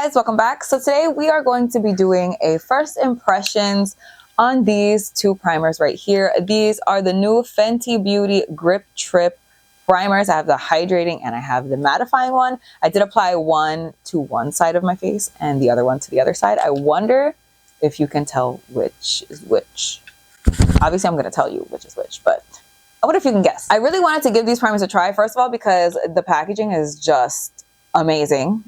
guys, welcome back. So today we are going to be doing a first impressions on these two primers right here. These are the new Fenty Beauty Grip Trip primers. I have the hydrating and I have the mattifying one. I did apply one to one side of my face and the other one to the other side. I wonder if you can tell which is which. Obviously I'm going to tell you which is which, but I wonder if you can guess. I really wanted to give these primers a try, first of all, because the packaging is just amazing.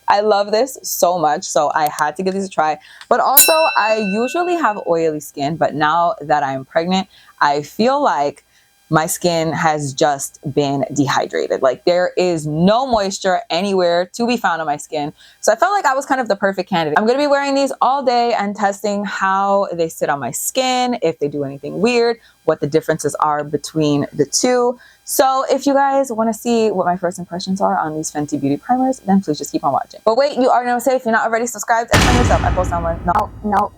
I love this so much, so I had to give these a try. But also, I usually have oily skin, but now that I'm pregnant, I feel like my skin has just been dehydrated. Like, there is no moisture anywhere to be found on my skin. So I felt like I was kind of the perfect candidate. I'm going to be wearing these all day and testing how they sit on my skin, if they do anything weird, what the differences are between the two. So if you guys want to see what my first impressions are on these Fenty Beauty primers, then please just keep on watching. But wait, you are not safe. If you're not already subscribed, explain yourself. I post on one.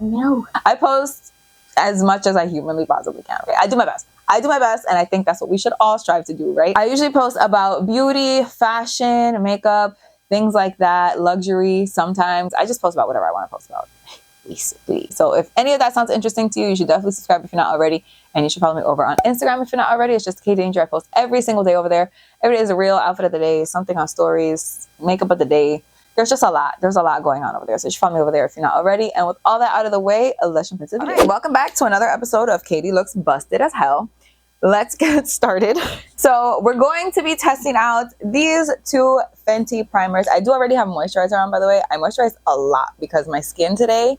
No. I post as much as I humanly possibly can. Okay? I do my best. And I think that's what we should all strive to do, right? I usually post about beauty, fashion, makeup, things like that, luxury. Sometimes I just post about whatever I want to post about, basically. So if any of that sounds interesting to you, you should definitely subscribe if you're not already. And you should follow me over on Instagram if you're not already. It's just K Danger. I post every single day over there. Every day is a real outfit of the day, something on stories, makeup of the day. There's just a lot. There's a lot going on over there. So you should follow me over there if you're not already. And with all that out of the way, let's jump into the video. Welcome back to another episode of Katie Looks Busted as Hell. Let's get started. So we're going to be testing out these two Fenty primers. I do already have moisturizer on, by the way. I moisturize a lot because my skin today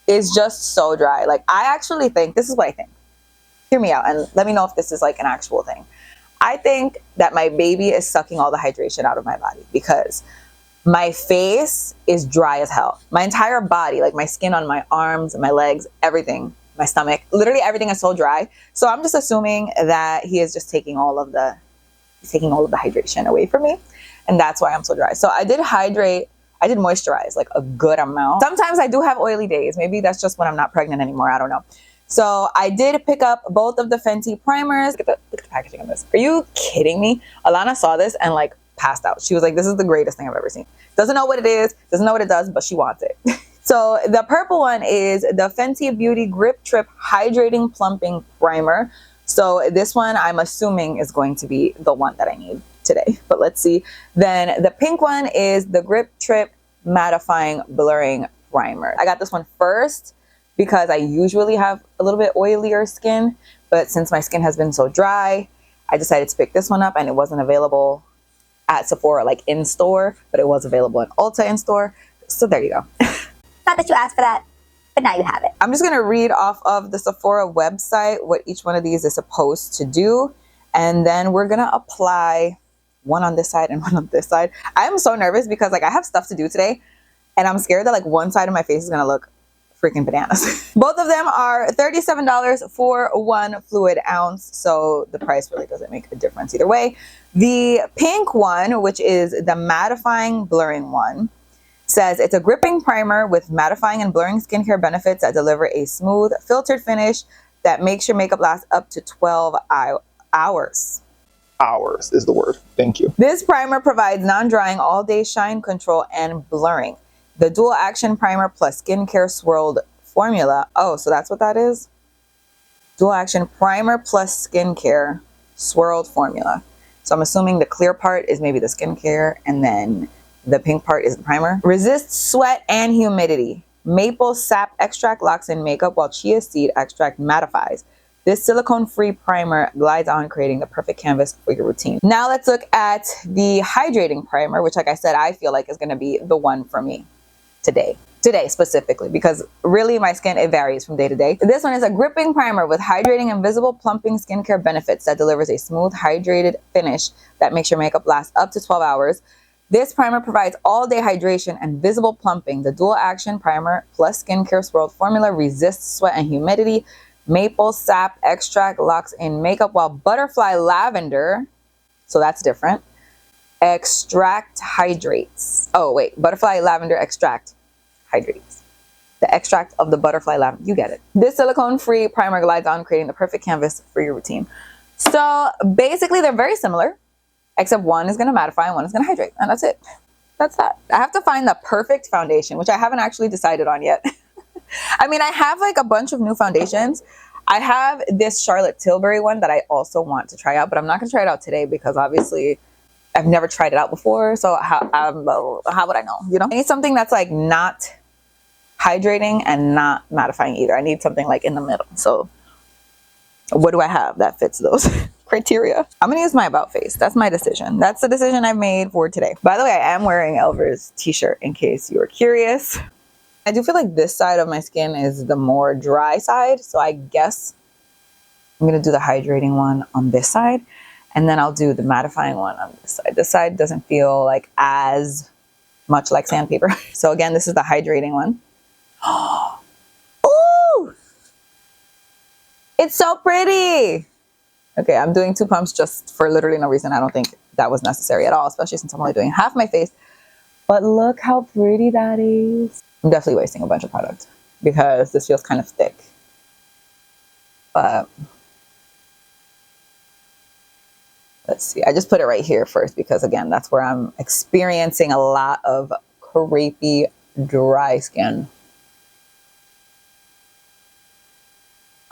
is just so dry. Like, I actually think, this is what I think. Hear me out and let me know if this is like an actual thing. I think that my baby is sucking all the hydration out of my body because my face is dry as hell. My entire body, like my skin on my arms, my legs, everything, my stomach, literally everything is so dry. So I'm just assuming that he is just taking all of the hydration away from me. And that's why I'm so dry. So I did hydrate. I did moisturize like a good amount. Sometimes I do have oily days. Maybe that's just when I'm not pregnant anymore. I don't know. So I did pick up both of the Fenty primers. Look at the packaging on this. Are you kidding me? Alana saw this and like passed out. She was like, this is the greatest thing I've ever seen. Doesn't know what it is, doesn't know what it does, but she wants it. So the purple one is the Fenty Beauty Grip Trip Hydrating Plumping Primer. So this one I'm assuming is going to be the one that I need today, but let's see. Then the pink one is the Grip Trip Mattifying Blurring Primer. I got this one first because I usually have a little bit oilier skin, but since my skin has been so dry, I decided to pick this one up, and it wasn't available at Sephora, like in store, but it was available in Ulta in store. So there you go. Not that you asked for that, but now you have it. I'm just gonna read off of the Sephora website what each one of these is supposed to do, and then we're gonna apply one on this side and one on this side. I am so nervous because like I have stuff to do today, and I'm scared that like one side of my face is gonna look freaking bananas. Both of them are $37 for 1 fluid ounce, so the price really doesn't make a difference either way. The pink one, which is the mattifying blurring one, says it's a gripping primer with mattifying and blurring skincare benefits that deliver a smooth, filtered finish that makes your makeup last up to 12 hours. Hours is the word. Thank you. This primer provides non-drying all-day shine control and blurring. The dual action primer plus skincare swirled formula. Oh, so that's what that is? Dual action primer plus skincare swirled formula. So I'm assuming the clear part is maybe the skincare and then the pink part is the primer. Resists sweat and humidity. Maple sap extract locks in makeup while chia seed extract mattifies. This silicone-free primer glides on, creating the perfect canvas for your routine. Now let's look at the hydrating primer, which like I said, I feel like is gonna be the one for me today specifically, because really my skin, it varies from day to day. This one is a gripping primer with hydrating and visible plumping skincare benefits that delivers a smooth hydrated finish that makes your makeup last up to 12 hours. This primer provides all-day hydration and visible plumping. The dual action primer plus skincare swirled formula resists sweat and humidity. Maple sap extract locks in makeup while butterfly lavender, so that's different, extract hydrates. Oh wait, butterfly lavender extract hydrates. The extract of the butterfly lavender, you get it. This silicone-free primer glides on, creating the perfect canvas for your routine. So basically they're very similar, except one is gonna mattify and one is gonna hydrate, and that's it. that's that. I have to find the perfect foundation, which I haven't actually decided on yet. I mean, I have like a bunch of new foundations. I have this Charlotte Tilbury one that I also want to try out, but I'm not going to try it out today because obviously I've never tried it out before. So how would I know? You know, I need something that's like not hydrating and not mattifying either. I need something like in the middle. So what do I have that fits those criteria? I'm gonna use my About Face. That's my decision. That's the decision I've made for today. By the way, I am wearing Elver's t-shirt in case you were curious. I do feel like this side of my skin is the more dry side. So I guess I'm gonna do the hydrating one on this side, and then I'll do the mattifying one on this side. This side doesn't feel like as much like sandpaper. So again, this is the hydrating one. Ooh! It's so pretty. Okay, I'm doing 2 pumps just for literally no reason. I don't think that was necessary at all, especially since I'm only doing half my face. But look how pretty that is. I'm definitely wasting a bunch of product because this feels kind of thick. But let's see. I just put it right here first because, again, that's where I'm experiencing a lot of crepey, dry skin.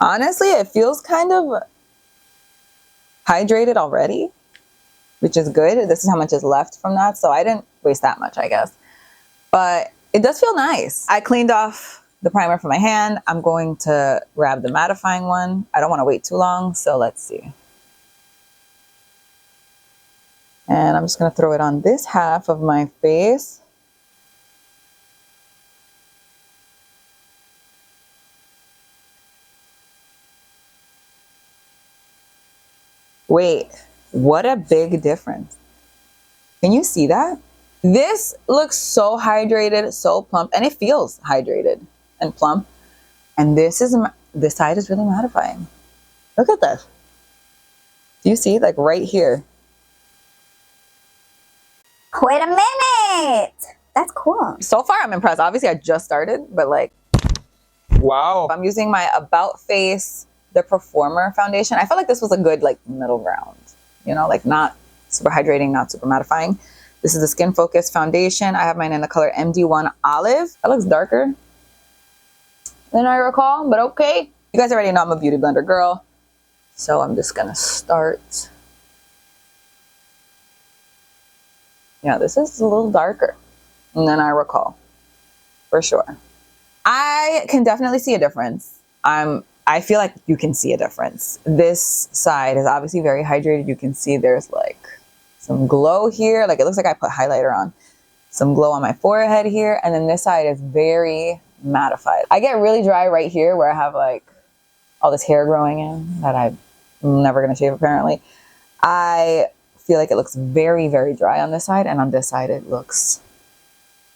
Honestly, it feels kind of hydrated already, which is good. This is how much is left from that. So I didn't waste that much, I guess. But it does feel nice. I cleaned off the primer from my hand. I'm going to grab the mattifying one. I don't want to wait too long. So let's see. And I'm just going to throw it on this half of my face. Wait, what a big difference. Can you see that? This looks so hydrated, so plump, and it feels hydrated and plump. And this side is really mattifying. Look at this. Do you see, like right here? Wait a minute. That's cool. So far, I'm impressed. Obviously, I just started, but like, Wow. I'm using my About Face, the Performer foundation. I felt like this was a good like middle ground, you know, like not super hydrating, not super mattifying. This is the Skin Focus foundation. I have mine in the color MD1 Olive. That looks darker than I recall, but okay. You guys already know I'm a beauty blender girl, so I'm just gonna start. Yeah, this is a little darker than I recall, for sure. I can definitely see a difference. I feel like you can see a difference. This side is obviously very hydrated. You can see there's like some glow here. Like it looks like I put highlighter on. Some glow on my forehead here. And then this side is very mattified. I get really dry right here where I have like all this hair growing in that I'm never going to shave apparently. I feel like it looks very, very dry on this side. And on this side it looks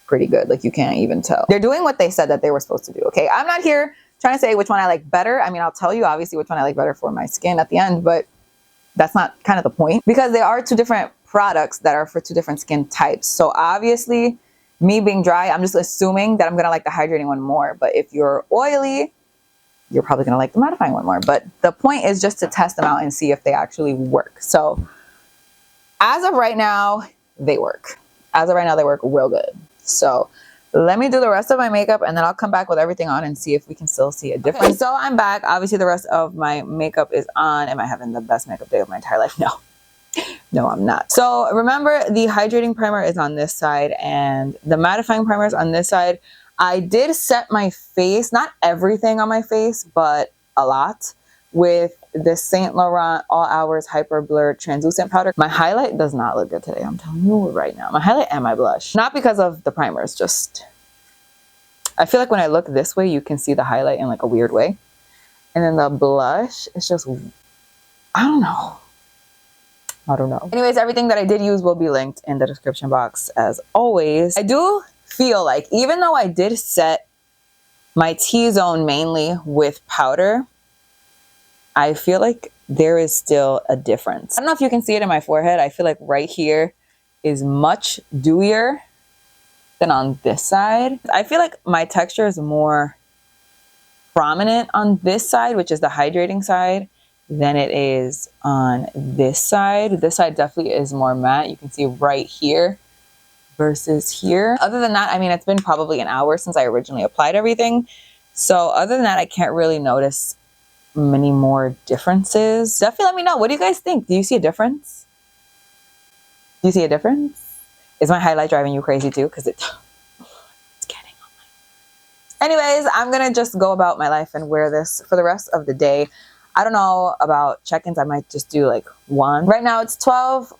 pretty good. Like you can't even tell. They're doing what they said that they were supposed to do. Okay, I'm not here trying to say which one I like better. I mean, I'll tell you obviously which one I like better for my skin at the end, but that's not kind of the point because they are 2 different products that are for 2 different skin types. So obviously me being dry, I'm just assuming that I'm going to like the hydrating one more. But if you're oily, you're probably going to like the mattifying one more. But the point is just to test them out and see if they actually work. So as of right now, they work. As of right now, they work real good. So let me do the rest of my makeup and then I'll come back with everything on and see if we can still see a difference. Okay, so I'm back. Obviously the rest of my makeup is on. Am I having the best makeup day of my entire life? No. No, I'm not. So remember the hydrating primer is on this side and the mattifying primer is on this side. I did set my face, not everything on my face, but a lot with the Saint Laurent All Hours Hyper Blur Translucent Powder. My highlight does not look good today. I'm telling you right now. My highlight and my blush. Not because of the primers, just... I feel like when I look this way, you can see the highlight in like a weird way. And then the blush is just... I don't know. Anyways, everything that I did use will be linked in the description box as always. I do feel like even though I did set my T-zone mainly with powder, I feel like there is still a difference. I don't know if you can see it in my forehead. I feel like right here is much dewier than on this side. I feel like my texture is more prominent on this side, which is the hydrating side, than it is on this side. This side definitely is more matte. You can see right here, versus here. Other than that, I mean, it's been probably an hour since I originally applied everything. So other than that, I can't really notice many more differences. Definitely let me know. What do you guys think? Do you see a difference? Do you see a difference? Is my highlight driving you crazy too? Because it's getting on my... Anyways, I'm going to just go about my life and wear this for the rest of the day. I don't know about check-ins. I might just do like one. Right now it's 12...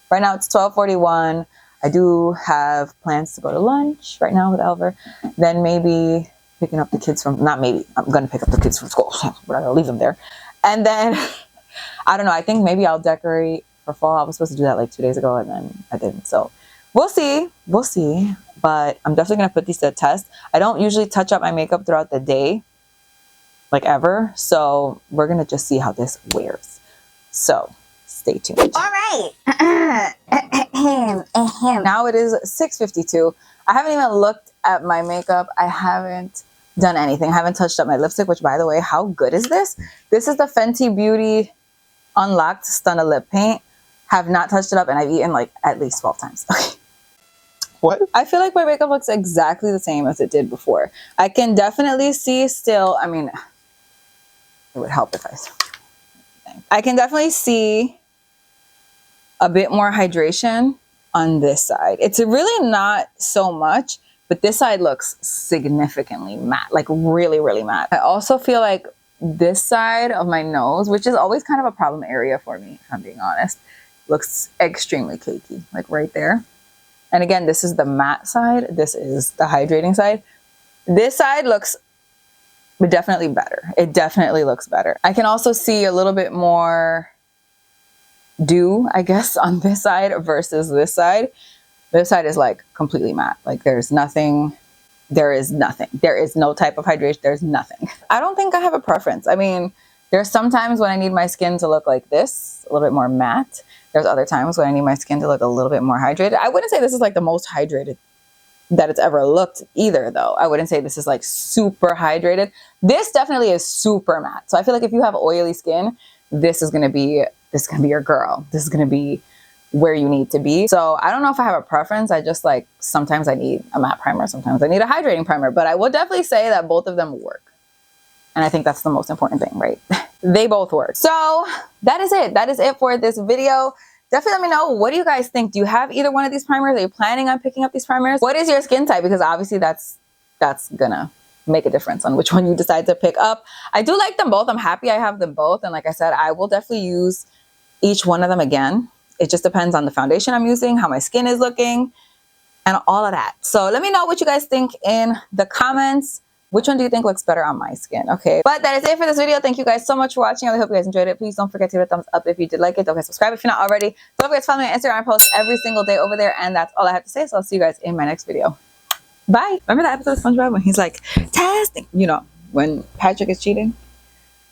Right now it's 12:41. I do have plans to go to lunch right now with Elver. Then maybe picking up the kids from... Not maybe. I'm going to pick up the kids from school. We're not going to leave them there. And then, I don't know. I think maybe I'll decorate for fall. I was supposed to do that like 2 days ago and then I didn't. So we'll see. We'll see. But I'm definitely going to put these to the test. I don't usually touch up my makeup throughout the day. Like ever. So we're going to just see how this wears. So stay tuned. All right. Now it is 6:52. I haven't even looked at my makeup. I haven't done anything. I haven't touched up my lipstick, which by the way, how good is this? This is the Fenty Beauty Unlocked Stunna Lip Paint. Have not touched it up and I've eaten like at least 12 times. What? I feel like my makeup looks exactly the same as it did before. I can definitely see still, I mean, it would help if I can definitely see a bit more hydration on this side. It's really not so much, but this side looks significantly matte, like really, really matte. I also feel like this side of my nose, which is always kind of a problem area for me, if I'm being honest, looks extremely cakey, like right there. And again, this is the matte side. This is the hydrating side. This side looks definitely better. It definitely looks better. I can also see a little bit more dew, I guess, on this side versus this side. This side is like completely matte. Like there's nothing, there is nothing. There is no type of hydration. There's nothing. I don't think I have a preference. I mean, there's some times when I need my skin to look like this, a little bit more matte. There's other times when I need my skin to look a little bit more hydrated. I wouldn't say this is like the most hydrated that it's ever looked either though. I wouldn't say this is like super hydrated. This definitely is super matte. So I feel like if you have oily skin, this is gonna be your girl. This is gonna be where you need to be. So I don't know if I have a preference. I just like, sometimes I need a matte primer, sometimes I need a hydrating primer, but I will definitely say that both of them work. And I think that's the most important thing, right? They both work. So that is it. That is it for this video. Definitely let me know, what do you guys think? Do you have either one of these primers? Are you planning on picking up these primers? What is your skin type? Because obviously that's gonna make a difference on which one you decide to pick up. I do like them both. I'm happy I have them both. And like I said, I will definitely use each one of them again. It just depends on the foundation I'm using, how my skin is looking, and all of that. So let me know what you guys think in the comments. Which one do you think looks better on my skin? Okay, but that is it for this video. Thank you guys so much for watching. I really hope you guys enjoyed it. Please don't forget to hit a thumbs up if you did like it. Don't forget to subscribe if you're not already. Don't forget to follow me on Instagram. I post every single day over there. And that's all I have to say. So I'll see you guys in my next video. Bye. Remember that episode of SpongeBob when he's like, testing? You know, when Patrick is cheating?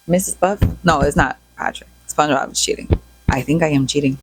Mrs. Buff? No, it's not Patrick. SpongeBob is cheating. I think I am cheating.